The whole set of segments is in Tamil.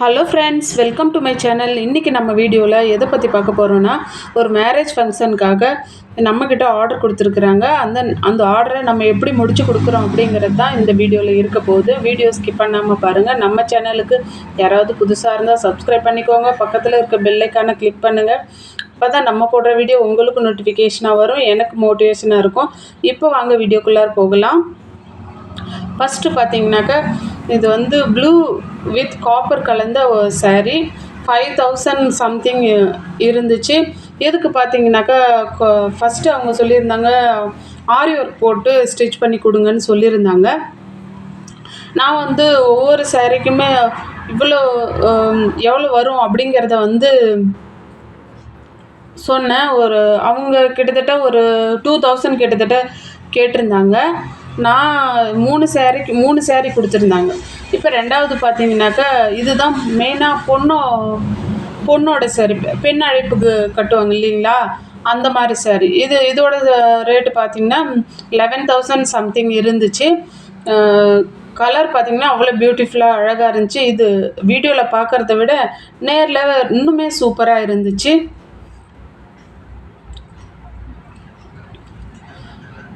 Hello friends, welcome to my channel. இன்றைக்கி நம்ம வீடியோவில் எதை பற்றி பார்க்க போகிறோன்னா, ஒரு மேரேஜ் ஃபங்க்ஷனுக்காக நம்மக்கிட்ட ஆர்டர் கொடுத்துருக்குறாங்க. அந்த ஆர்டரை நம்ம எப்படி முடிச்சு கொடுக்குறோம் அப்படிங்கிறது தான் இந்த வீடியோவில் இருக்க போகுது. வீடியோ ஸ்கிப் பண்ணாமல் பாருங்கள். நம்ம சேனலுக்கு யாராவது புதுசாக இருந்தால் சப்ஸ்கிரைப் பண்ணிக்கோங்க. பக்கத்தில் இருக்க பெல் ஐக்கானை கிளிக் பண்ணுங்கள். அப்போ தான் நம்ம போடுற வீடியோ உங்களுக்கு நோட்டிஃபிகேஷனாக வரும், எனக்கு மோட்டிவேஷனாக இருக்கும். இப்போ வாங்க வீடியோக்குள்ளார போகலாம். ஃபஸ்ட்டு பார்த்தீங்கன்னாக்கா, இது வந்து ப்ளூ வித் காப்பர் கலந்த ஒரு சாரீ 5000 சம்திங் இருந்துச்சு. எதுக்கு பார்த்தீங்கன்னாக்கா, ஃபஸ்ட்டு அவங்க சொல்லியிருந்தாங்க ஆரி ஒர்க் போட்டு ஸ்டிச் பண்ணி கொடுங்கன்னு சொல்லியிருந்தாங்க. நான் வந்து ஒவ்வொரு சாரீக்குமே இவ்வளோ எவ்வளோ வரும் அப்படிங்கிறத வந்து சொன்னேன். அவங்க கிட்டத்தட்ட ஒரு 2000 கிட்டத்தட்ட கேட்டிருந்தாங்க. நான் 3 சாரீ கொடுத்துருந்தாங்க. இப்போ ரெண்டாவது பார்த்தீங்கன்னாக்கா, இதுதான் மெயினாக பொண்ணோட சாரீ, பெண் அழைப்புக்கு கட்டுவாங்க இல்லைங்களா, அந்த மாதிரி சாரீ. இதோட ரேட்டு பார்த்திங்கன்னா 11000 சம்திங் இருந்துச்சு. கலர் பார்த்திங்கன்னா அவ்வளோ பியூட்டிஃபுல்லாக அழகாக இருந்துச்சு. இது வீடியோவில் பார்க்குறத விட நேரில் இன்னுமே சூப்பராக இருந்துச்சு.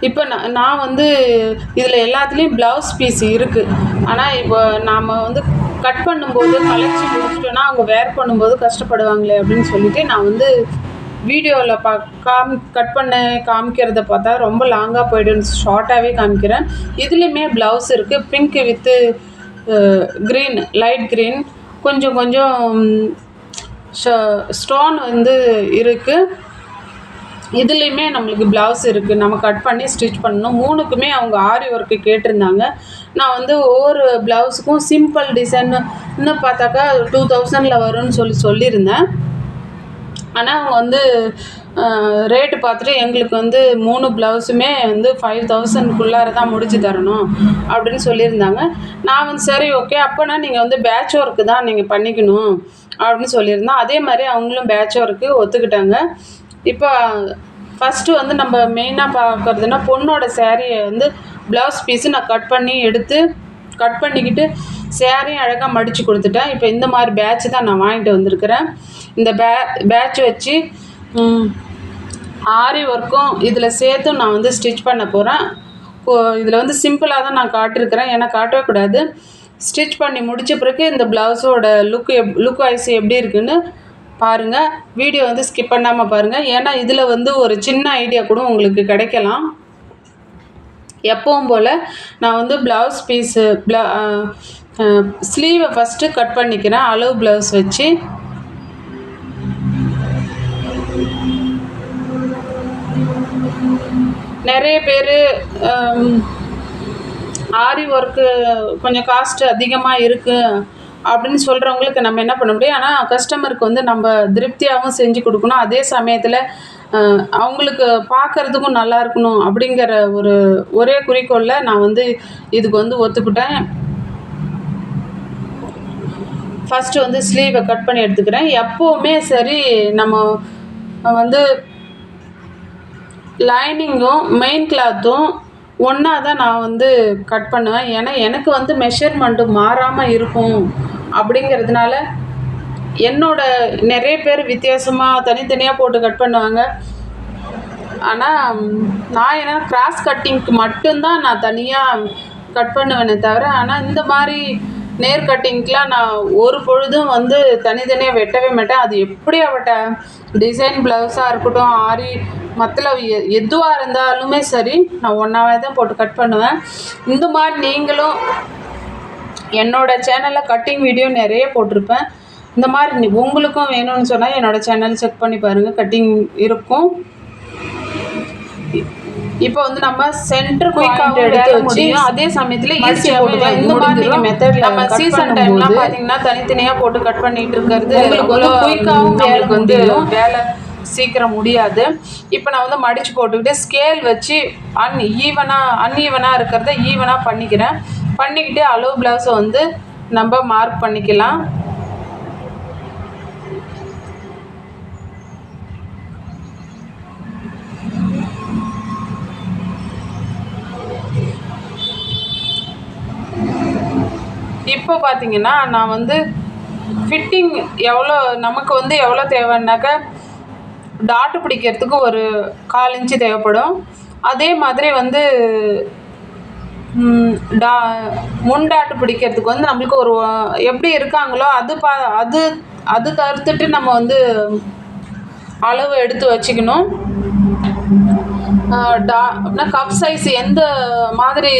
இப்போ நான் வந்து இதில் எல்லாத்துலேயும் ப்ளவுஸ் பீஸ் இருக்குது. ஆனால் இப்போ நாம் வந்து கட் பண்ணும்போது கலைச்சி முடிச்சிட்டோன்னா அவங்க வேர் பண்ணும்போது கஷ்டப்படுவாங்களே அப்படின்னு சொல்லிவிட்டு நான் வந்து வீடியோவில் கட் பண்ண காமிக்கிறத பார்த்தா ரொம்ப லாங்காக போய்டும், ஷார்ட்டாகவே காமிக்கிறேன். இதுலேயுமே ப்ளவுஸ் இருக்குது. Pink with green, light green, கொஞ்சம் ஸ்டோன் வந்து இருக்குது. இதுலேயுமே நம்மளுக்கு ப்ளவுஸ் இருக்குது. நம்ம கட் பண்ணி ஸ்டிச் பண்ணணும். 3க்குமே அவங்க ஆரி ஒர்க்கு கேட்டிருந்தாங்க. நான் வந்து ஒவ்வொரு ப்ளவுஸுக்கும் சிம்பிள் டிசைன்னு பார்த்தாக்கா 2000 வரும்னு சொல்லியிருந்தேன். ஆனால் அவங்க வந்து ரேட்டு பார்த்துட்டு எங்களுக்கு வந்து 3 ப்ளவுஸுமே வந்து 5000க்குள்ளார தான் முடிச்சு தரணும் அப்படின்னு சொல்லியிருந்தாங்க. நான் வந்து சரி ஓகே, அப்போனா நீங்கள் வந்து பேட்ச் ஒர்க்கு தான் நீங்கள் பண்ணிக்கணும் அப்படின்னு சொல்லியிருந்தேன். அதே மாதிரி அவங்களும் பேட்ச் ஒர்க்கு ஒத்துக்கிட்டாங்க. இப்போ ஃபஸ்ட்டு வந்து நம்ம மெயினாக பார்க்குறதுனா, பொண்ணோட சாரியை வந்து ப்ளவுஸ் பீஸு நான் கட் பண்ணிக்கிட்டு சாரியும் அழகாக மடித்து கொடுத்துட்டேன். இப்போ இந்த மாதிரி பேட்ச் தான் நான் வாங்கிட்டு வந்திருக்கிறேன். இந்த பேட்ச் வச்சு ஆரி ஒர்க்கும் இதில் சேர்த்து நான் வந்து ஸ்டிச் பண்ண போகிறேன். இதில் வந்து சிம்பிளாக தான் நான் காட்டிருக்கிறேன், ஏன்னா காட்டவே கூடாது. ஸ்டிச் பண்ணி முடித்த பிறகு இந்த ப்ளவுஸோட லுக் வைஸ் எப்படி இருக்குன்னு பாருங்கள். வீடியோ வந்து ஸ்கிப் பண்ணாமல் பாருங்கள், ஏன்னா இதில் வந்து ஒரு சின்ன ஐடியா கூட உங்களுக்கு கிடைக்கலாம். எப்பவும் போல் நான் வந்து ப்ளவுஸ் பீஸு ஸ்லீவை ஃபஸ்ட்டு கட் பண்ணிக்கிறேன் அளவு ப்ளவுஸ் வச்சு. நிறைய பேர் ஆரி ஒர்க்கு கொஞ்சம் காஸ்ட்டு அதிகமாக இருக்குது அப்படின்னு சொல்கிறவங்களுக்கு நம்ம என்ன பண்ண முடியும், ஆனால் கஸ்டமருக்கு வந்து நம்ம திருப்தியாகவும் செஞ்சு கொடுக்கணும். அதே சமயத்தில் அவங்களுக்கு பார்க்குறதுக்கும் நல்லா இருக்கணும் அப்படிங்கிற ஒரே குறிக்கோளில் நான் வந்து இதுக்கு வந்து ஒத்துக்கிட்டேன். ஃபஸ்ட்டு வந்து ஸ்லீவை கட் பண்ணி எடுத்துக்கிறேன். எப்போவுமே சரி, நம்ம வந்து லைனிங்கும் மெயின் கிளாத்தும் ஒன்றா தான் நான் வந்து கட் பண்ணுவேன். ஏன்னா எனக்கு வந்து மெஷர்மெண்ட்டு மாறாமல் இருக்கும் அப்படிங்கிறதுனால. நிறைய பேர் வித்தியாசமாக தனித்தனியாக போட்டு கட் பண்ணுவாங்க. ஆனால் நான் என்ன கிராஸ் கட்டிங்க்கு மட்டும்தான் நான் தனியாக கட் பண்ணுவேனே தவிர, ஆனால் இந்த மாதிரி நேர் கட்டிங்க்கெலாம் நான் ஒரு பொழுதும் வந்து தனித்தனியாக வெட்டவே மாட்டேன். அது எப்படியாப்பட்ட டிசைன் ப்ளவுஸாக இருக்கட்டும், ஆரி மத்தளவு எதுவாக இருந்தாலுமே சரி, நான் ஒன்றாவே தான் போட்டு கட் பண்ணுவேன். இந்த மாதிரி நீங்களும் என்னோடய சேனலில் கட்டிங் வீடியோ நிறைய போட்டிருப்பேன். இந்த மாதிரி உங்களுக்கும் வேணும்னு சொன்னால் என்னோடய சேனல் செக் பண்ணி பாருங்கள், கட்டிங் இருக்கும். இப்போ வந்து நம்ம சென்டர் பாயிண்ட் எடுத்து வச்சு அதே சமயத்தில் ஈஸியாக போட்டுக்கலாம். இந்த மாதிரி நீங்கள் மெத்தடில் நம்ம சீசன் டைம்லாம் பார்த்தீங்கன்னா தனித்தனியாக போட்டு கட் பண்ணிகிட்டு இருக்கிறது உங்களுக்கு வந்து குயிக்காகவும் நம்மளுக்கு வந்து வேலை சீக்கிரம் முடியாது. இப்போ நான் வந்து மடித்து போட்டுக்கிட்டு ஸ்கேல் வச்சு அன்ஈவனாக இருக்கிறத ஈவனாக பண்ணிக்கிட்டு அளவு ப்ளவுஸை வந்து நம்ம மார்க் பண்ணிக்கலாம். இப்போ பார்த்தீங்கன்னா நான் வந்து ஃபிட்டிங் எவ்வளோ நமக்கு வந்து எவ்வளோ தேவைன்னாக்கா டாட்டு பிடிக்கிறதுக்கு ஒரு 1/4 இன்ச்சு தேவைப்படும். அதே மாதிரி வந்து டா முன்டாட்டு பிடிக்கிறதுக்கு வந்து நம்மளுக்கு ஒரு எப்படி இருக்காங்களோ அது அது தவிர்த்துட்டு நம்ம வந்து அளவு எடுத்து வச்சுக்கணும். கப் சைஸ் எந்த மாதிரி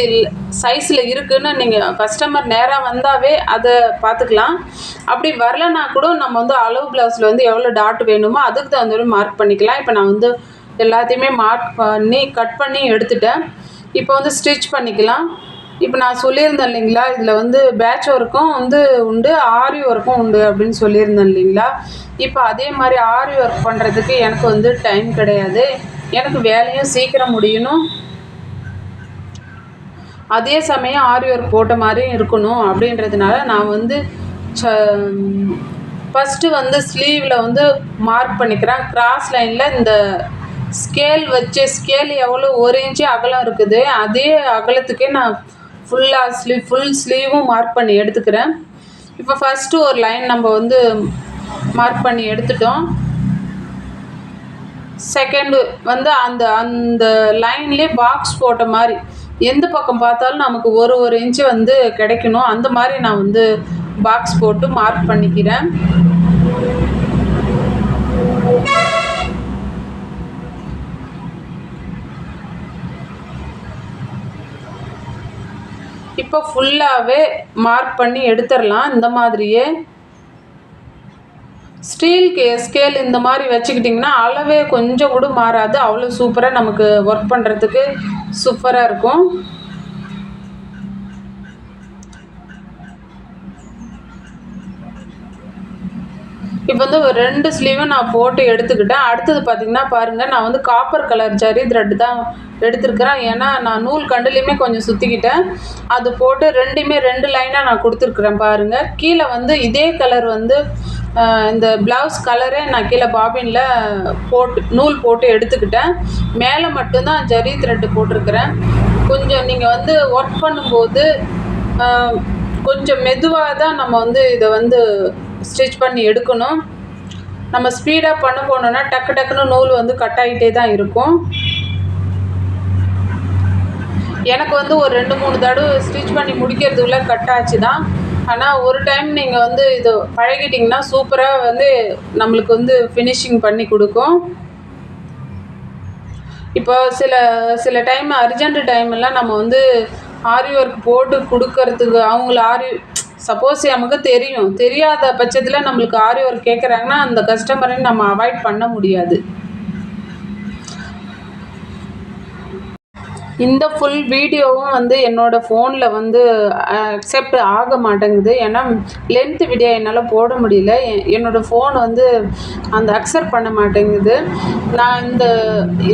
சைஸில் இருக்குதுன்னு நீங்கள் கஸ்டமர் நேராக வந்தாவே அதை பார்த்துக்கலாம். அப்படி வரலனா கூட நம்ம வந்து அளவு ப்ளவுஸில் வந்து எவ்வளோ டாட் வேணுமோ அதுக்கு தகுந்த மாதிரி மார்க் பண்ணிக்கலாம். இப்போ நான் வந்து எல்லாத்தையுமே மார்க் பண்ணி கட் பண்ணி எடுத்துட்டேன். இப்போ வந்து ஸ்டிச் பண்ணிக்கலாம். இப்போ நான் சொல்லியிருந்தேன் இல்லைங்களா, இதில் வந்து பேட்ச் ஒர்க்கும் வந்து உண்டு, ஆரி ஒர்க்கும் உண்டு அப்படின்னு சொல்லியிருந்தேன் இல்லைங்களா. இப்போ அதே மாதிரி ஆரி ஒர்க் பண்ணுறதுக்கு எனக்கு வந்து டைம் கிடையாது. எனக்கு வேலையும் சீக்கிரம் முடியணும், அதே சமயம் ஆரி ஒர்க் போட்ட மாதிரியும் இருக்கணும். அப்படின்றதுனால நான் வந்து ஃபஸ்ட்டு வந்து ஸ்லீவில் வந்து மார்க் பண்ணிக்கிறேன். கிராஸ் லைனில் இந்த ஸ்கேல் எவ்வளோ 1 இன்ச்சு அகலம் இருக்குது, அதே அகலத்துக்கே நான் ஃபுல் ஸ்லீவும் மார்க் பண்ணி எடுத்துக்கிறேன். இப்போ ஃபஸ்ட்டு ஒரு லைன் நம்ம வந்து மார்க் பண்ணி எடுத்துட்டோம். செகண்டு வந்து அந்த லைன்லேயே பாக்ஸ் போட்ட மாதிரி எந்த பக்கம் பார்த்தாலும் நமக்கு ஒரு இன்ச்சு வந்து கிடைக்கணும். அந்த மாதிரி நான் வந்து பாக்ஸ் போட்டு மார்க் பண்ணிக்கிறேன். இப்போ ஃபுல்லாகவே மார்க் பண்ணி எடுத்துடலாம். இந்த மாதிரியே ஸ்கேல் இந்த மாதிரி வச்சுக்கிட்டிங்கன்னா அளவே கொஞ்சம் கூட மாறாது. அவ்வளோ சூப்பராக நமக்கு ஒர்க் பண்ணுறதுக்கு சூப்பராக இருக்கும். இப்போ வந்து ஒரு 2 ஸ்லீவும் நான் போட்டு எடுத்துக்கிட்டேன். அடுத்தது பார்த்திங்கன்னா பாருங்கள், நான் வந்து காப்பர் கலர் ஜரி த்ரெட்டு தான் எடுத்துருக்கிறேன். ஏன்னா நான் நூல் கண்டுலேயுமே கொஞ்சம் சுற்றிக்கிட்டேன். அது போட்டு 2 லைனாக நான் கொடுத்துருக்குறேன் பாருங்கள். கீழே வந்து இதே கலர் வந்து இந்த ப்ளவுஸ் கலரே நான் கீழே பாபினில் நூல் போட்டு எடுத்துக்கிட்டேன். மேலே மட்டும்தான் ஜரி த்ரெட்டு போட்டிருக்கிறேன். கொஞ்சம் நீங்கள் வந்து ஒர்க் பண்ணும்போது கொஞ்சம் மெதுவாக தான் நம்ம வந்து இதை வந்து ஸ்டிச் பண்ணி எடுக்கணும். நம்ம ஸ்பீடாக பண்ண போனோன்னா டக்குன்னு நூல் வந்து கட் ஆகிட்டே தான் இருக்கும். எனக்கு வந்து ஒரு 2-3 தடவை ஸ்டிச் பண்ணி முடிக்கிறதுக்குள்ளே கட் ஆச்சு தான். ஆனால் ஒரு டைம் நீங்கள் வந்து இது பழகிட்டிங்கன்னா சூப்பராக வந்து நம்மளுக்கு வந்து ஃபினிஷிங் பண்ணி கொடுக்கும். இப்போ சில டைம் அர்ஜென்ட் டைமெல்லாம் நம்ம வந்து ஆரி ஒர்க் போட்டு கொடுக்கறதுக்கு சப்போஸ் நமக்கு தெரியாத பட்சத்தில் நம்மளுக்கு ஆரி ஒர்க் கேட்குறாங்கன்னா அந்த கஸ்டமரை நம்ம அவாய்ட் பண்ண முடியாது. இந்த ஃபுல் வீடியோவும் வந்து என்னோடய ஃபோனில் வந்து அக்செப்ட் ஆக மாட்டேங்குது. ஏன்னா லென்த் வீடியோ என்னால் போட முடியல. என்னோடய ஃபோன் வந்து அந்த அக்செப்ட் பண்ண மாட்டேங்குது. நான்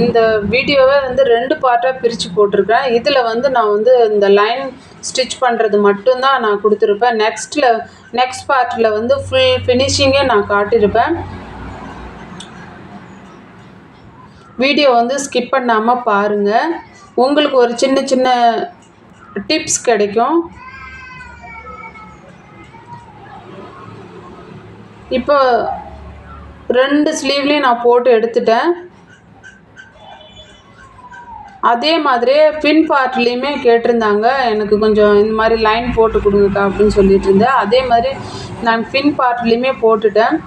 இந்த வீடியோவை வந்து 2 பார்ட்டாக பிரித்து போட்டிருக்கேன். இதில் வந்து நான் வந்து இந்த லைன் ஸ்டிச் பண்ணுறது மட்டும்தான் நான் கொடுத்துருப்பேன். நெக்ஸ்ட் பார்ட்டில் வந்து ஃபுல் ஃபினிஷிங்கே நான் காட்டியிருப்பேன். வீடியோ வந்து ஸ்கிப் பண்ணாமல் பாருங்கள். உங்களுக்கு ஒரு சின்ன டிப்ஸ் கிடைக்கும். இப்போ 2 ஸ்லீவ்லேயும் நான் போட்டு எடுத்துட்டேன். அதே மாதிரியே பின் பார்ட்லேயுமே கேட்டிருந்தாங்க, எனக்கு கொஞ்சம் இந்த மாதிரி லைன் போட்டு கொடுங்கக்கா அப்படின்னு சொல்லிட்டு இருந்தேன். அதே மாதிரி நான் பின் பார்ட்லேயுமே போட்டுட்டேன்.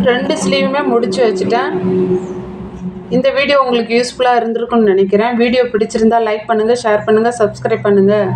ரெண்டு ஸ்லீவுமே முடிச்சு வச்சுட்டேன். இந்த வீடியோ உங்களுக்கு யூஸ்ஃபுல்லாக இருந்திருக்கும்னு நினைக்கிறேன். வீடியோ பிடிச்சிருந்தால் லைக் பண்ணுங்கள், ஷேர் பண்ணுங்கள், சப்ஸ்கிரைப் பண்ணுங்கள்.